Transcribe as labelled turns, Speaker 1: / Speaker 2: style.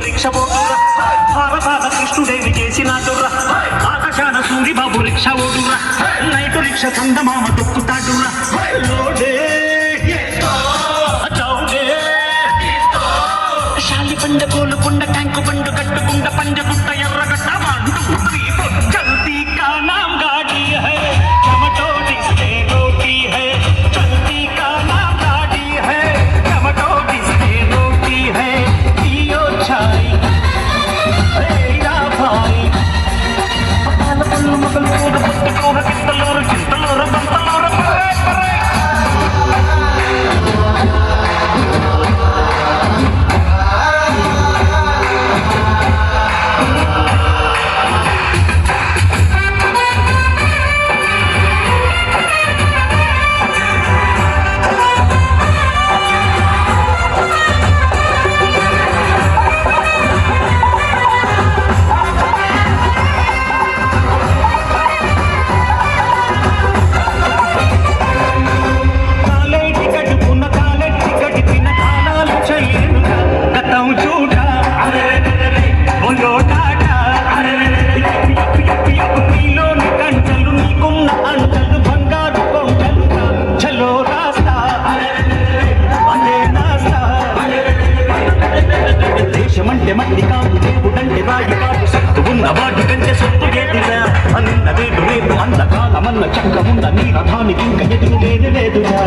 Speaker 1: rickshaw ఓడురా భారతాల కృష్ణుడేవి చేసినాడురా ఆకాశాన Suribabu rickshaw ఓడురా night rickshaw చందమామ తొక్కుతాడురా లోడే శాలి పండ కోలు కొండ ట్యాంకు బండు కట్టుకుండ పంజగుట్ట ఎర్రగడ్డ వాడు చల్తీ కా నామ్ గాడి హై టమటో డిస్టే రోటీ హై చల్తీ కా నామ్ గాడి హై టమటో డిస్టే రోటీ హై పియో చాయ్ రేరా భాయ్ పాల పళ్ళు మొగలు కూర పుట్టుకోర కింతలోర చింతలోర బంతలోర పరే పరే మట్టి కాదు దేవుడంటే రాయి కాదు సత్తు ఉన్న వాటి కంటే సొత్తు ఏదిరా అనిన్న వేడు రేపు అంతకాలమన్న చక్రమున్న నీ రథానికి ఇంక ఎదురు లేదురా